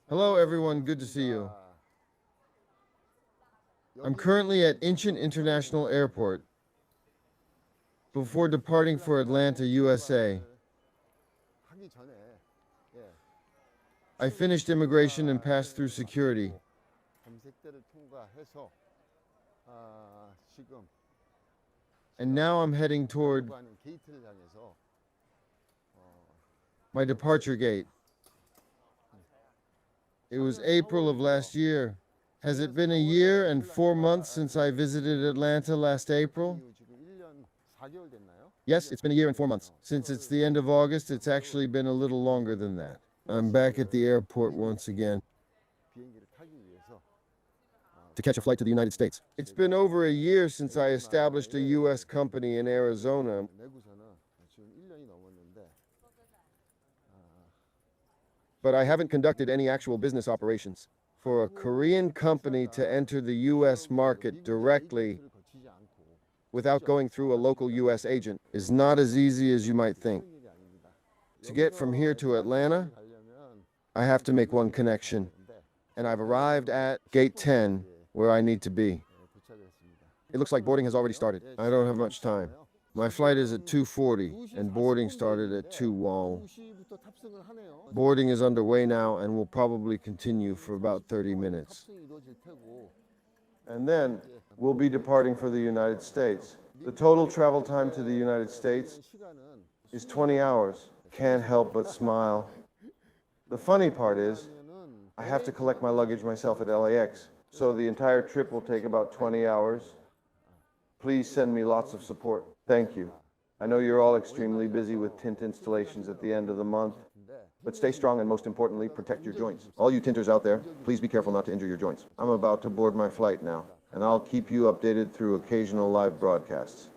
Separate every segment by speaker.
Speaker 1: Hello everyone, good to see you. I'm currently at Incheon International Airport before departing for Atlanta, USA. I finished immigration and passed through security. And now I'm heading toward my departure gate. It was April of last year. Has it been a year and 4 months since I visited Atlanta last April? Yes, it's been a year and 4 months. Since it's the end of August, it's actually been a little longer than that. I'm back at the airport once again to catch a flight to the United States. It's been over a year since I established a U.S. company in Arizona. But I haven't conducted any actual business operations. For a Korean company to enter the U.S. market directly without going through a local U.S. agent is not as easy as you might think. To get from here to Atlanta, I have to make one connection, and I've arrived at Gate 10, where I need to be. It looks like boarding has already started. I don't have much time. My flight is at 2:40, and boarding started at 2:00. Boarding is underway now and will probably continue for about 30 minutes. And then we'll be departing for the United States. The total travel time to the United States is 20 hours. Can't help but smile. The funny part is, I have to collect my luggage myself at LAX, so the entire trip will take about 20 hours. Please send me lots of support. Thank you. I know you're all extremely busy with tint installations at the end of the month, but stay strong and most importantly, protect your joints. All you tinters out there, please be careful not to injure your joints. I'm about to board my flight now, and I'll keep you updated through occasional live broadcasts.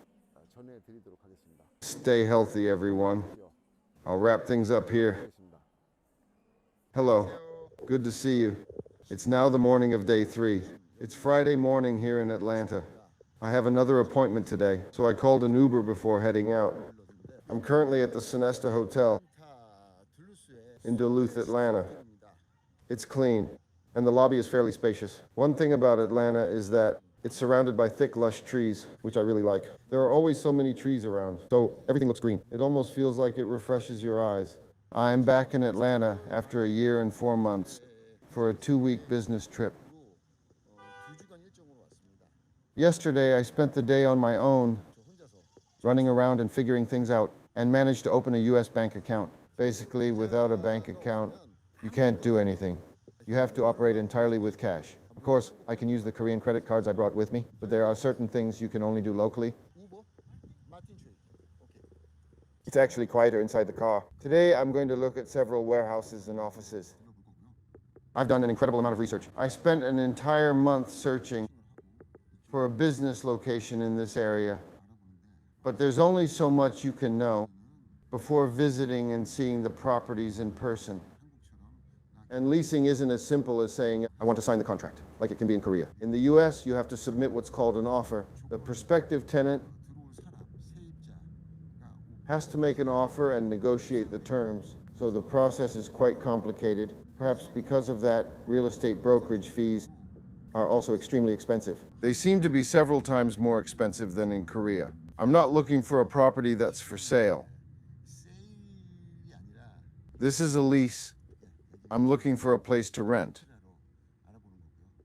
Speaker 1: Stay healthy, everyone. I'll wrap things up here. Hello. Good to see you. It's now the morning of day 3. It's Friday morning here in Atlanta. I have another appointment today, so I called an Uber before heading out. I'm currently at the Sonesta Hotel in Duluth, Atlanta. It's clean, and the lobby is fairly spacious. One thing about Atlanta is that it's surrounded by thick, lush trees, which I really like. There are always so many trees around, so everything looks green. It almost feels like it refreshes your eyes. I'm back in Atlanta after a year and 4 months for a 2-week business trip. Yesterday, I spent the day on my own, running around and figuring things out, and managed to open a U.S. bank account. Basically, without a bank account, you can't do anything. You have to operate entirely with cash. Of course, I can use the Korean credit cards I brought with me, but there are certain things you can only do locally. It's actually quieter inside the car. Today, I'm going to look at several warehouses and offices. I've done an incredible amount of research. I spent an entire month searching for a business location in this area. But there's only so much you can know before visiting and seeing the properties in person. And leasing isn't as simple as saying, I want to sign the contract, like it can be in Korea. In the US, you have to submit what's called an offer. The prospective tenant has to make an offer and negotiate the terms. So the process is quite complicated. Perhaps because of that, real estate brokerage fees are also extremely expensive. They seem to be several times more expensive than in Korea. I'm not looking for a property that's for sale. This is a lease. I'm looking for a place to rent.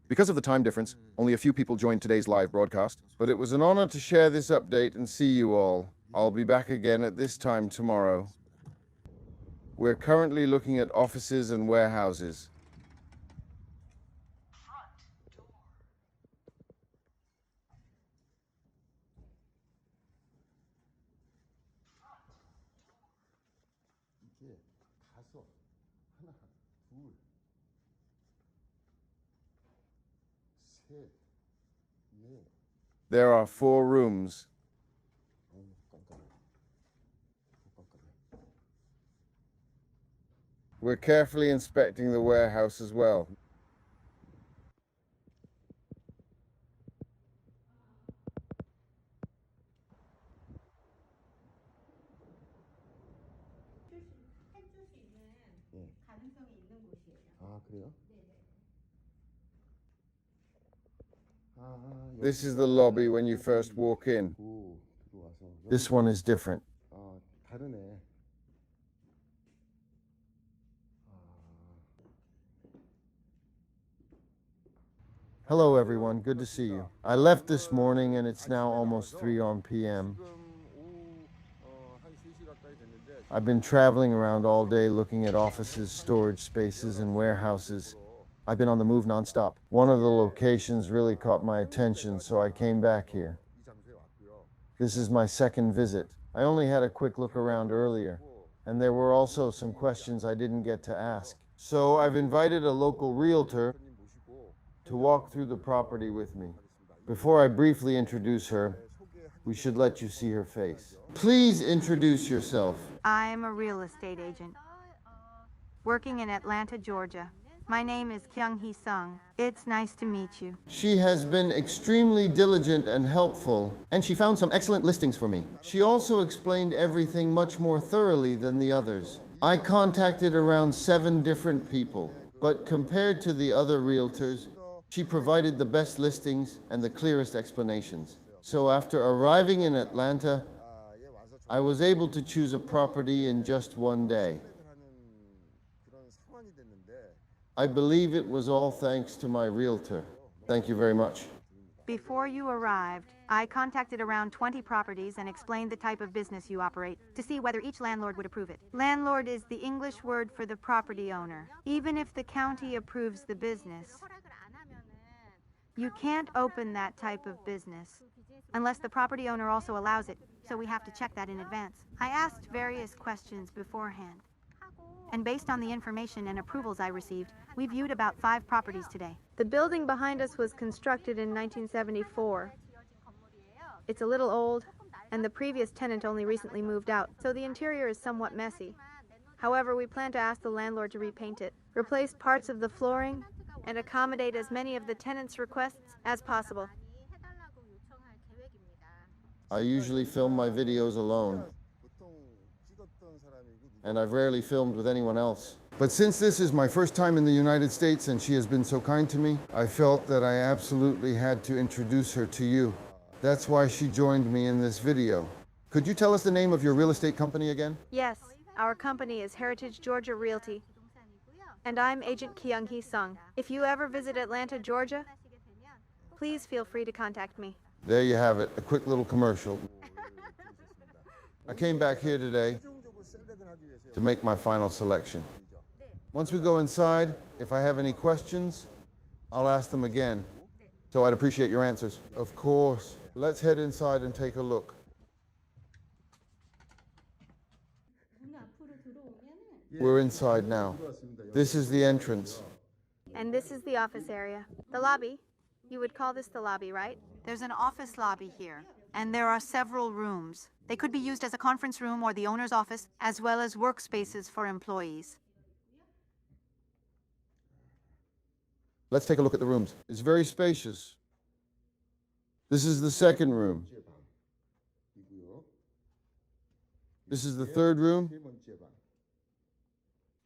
Speaker 1: Because of the time difference, only a few people joined today's live broadcast, but it was an honor to share this update and see you all. I'll be back again at this time tomorrow. We're currently looking at offices and warehouses. There are 4 rooms. We're carefully inspecting the warehouse as well. This is the lobby when you first walk in. This one is different. Hello everyone, good to see you. I left this morning and it's now almost 3 p.m. I've been traveling around all day looking at offices, storage spaces, and warehouses. I've been on the move nonstop. One of the locations really caught my attention, so I came back here. This is my second visit. I only had a quick look around earlier, and there were also some questions I didn't get to ask. So I've invited a local realtor to walk through the property with me. Before I briefly introduce her, we should let you see her face. Please introduce yourself.
Speaker 2: I'm a real estate agent working in Atlanta, Georgia. My name is Kyung-hee Sung. It's nice to meet you.
Speaker 1: She has been extremely diligent and helpful, and she found some excellent listings for me. She also explained everything much more thoroughly than the others. I contacted around 7 different people, but compared to the other realtors, she provided the best listings and the clearest explanations. So after arriving in Atlanta, I was able to choose a property in just one day. I believe it was all thanks to my realtor. Thank you very much.
Speaker 2: Before you arrived, I contacted around 20 properties and explained the type of business you operate to see whether each landlord would approve it. Landlord is the English word for the property owner. Even if the county approves the business, you can't open that type of business unless the property owner also allows it, so we have to check that in advance. I asked various questions beforehand, and based on the information and approvals I received, we viewed about 5 properties today. The building behind us was constructed in 1974. It's a little old, and the previous tenant only recently moved out, so the interior is somewhat messy. However, we plan to ask the landlord to repaint it, replace parts of the flooring, and accommodate as many of the tenants' requests as possible.
Speaker 1: I usually film my videos alone, and I've rarely filmed with anyone else. But since this is my first time in the United States and she has been so kind to me, I felt that I absolutely had to introduce her to you. That's why she joined me in this video. Could you tell us the name of your real estate company again?
Speaker 2: Yes, our company is Heritage Georgia Realty, and I'm Agent Kyung-hee Sung. If you ever visit Atlanta, Georgia, please feel free to contact me.
Speaker 1: There you have it, a quick little commercial. I came back here today to make my final selection. Once we go inside, if I have any questions, I'll ask them again. So I'd appreciate your answers. Of course. Let's head inside and take a look. We're inside now. This is the entrance.
Speaker 2: And this is the office area. The lobby. You would call this the lobby, right? There's an office lobby here, and there are several rooms. They could be used as a conference room or the owner's office, as well as workspaces for employees.
Speaker 1: Let's take a look at the rooms. It's very spacious. This is the second room. This is the third room.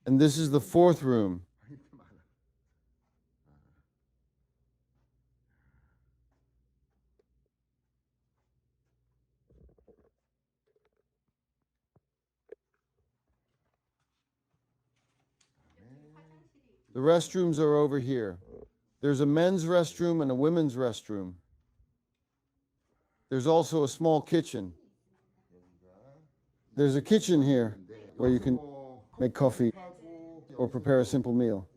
Speaker 1: And this is the fourth room. The restrooms are over here. There's a men's restroom and a women's restroom. There's also a small kitchen. There's a kitchen here where you can make coffee or prepare a simple meal.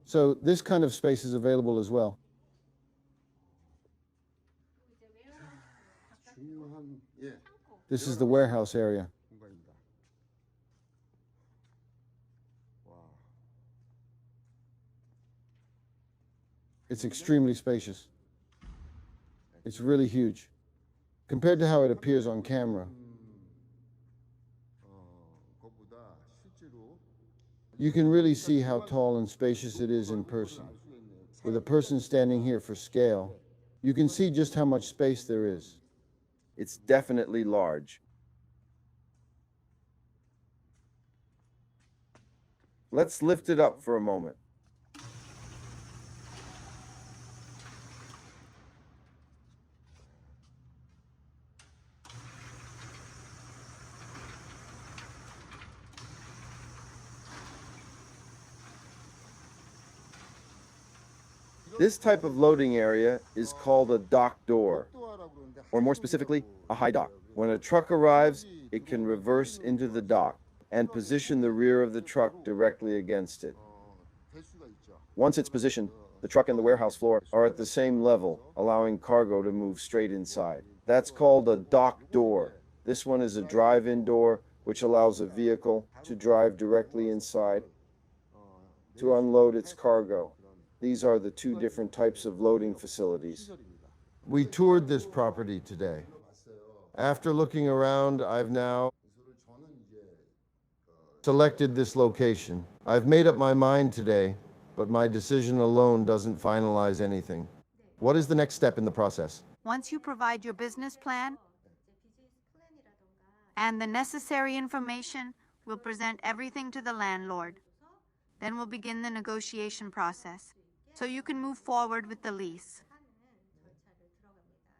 Speaker 1: So this kind of space is available as well. This is the warehouse area. It's extremely spacious. It's really huge compared to how it appears on camera. You can really see how tall and spacious it is in person. With a person standing here for scale, you can see just how much space there is. It's definitely large. Let's lift it up for a moment. This type of loading area is called a dock door, or more specifically, a high dock. When a truck arrives, it can reverse into the dock and position the rear of the truck directly against it. Once it's positioned, the truck and the warehouse floor are at the same level, allowing cargo to move straight inside. That's called a dock door. This one is a drive-in door, which allows a vehicle to drive directly inside to unload its cargo. These are the two different types of loading facilities. We toured this property today. After looking around, I've now selected this location. I've made up my mind today, but my decision alone doesn't finalize anything. What is the next step in the process?
Speaker 2: Once you provide your business plan and the necessary information, we'll present everything to the landlord. Then we'll begin the negotiation process, so you can move forward with the lease.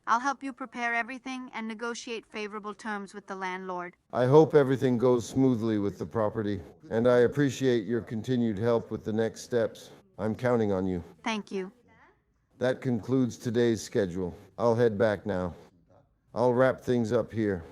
Speaker 2: I'll help you prepare everything and negotiate favorable terms with the landlord.
Speaker 1: I hope everything goes smoothly with the property, and I appreciate your continued help with the next steps. I'm counting on you.
Speaker 2: Thank you.
Speaker 1: That concludes today's schedule. I'll head back now. I'll wrap things up here.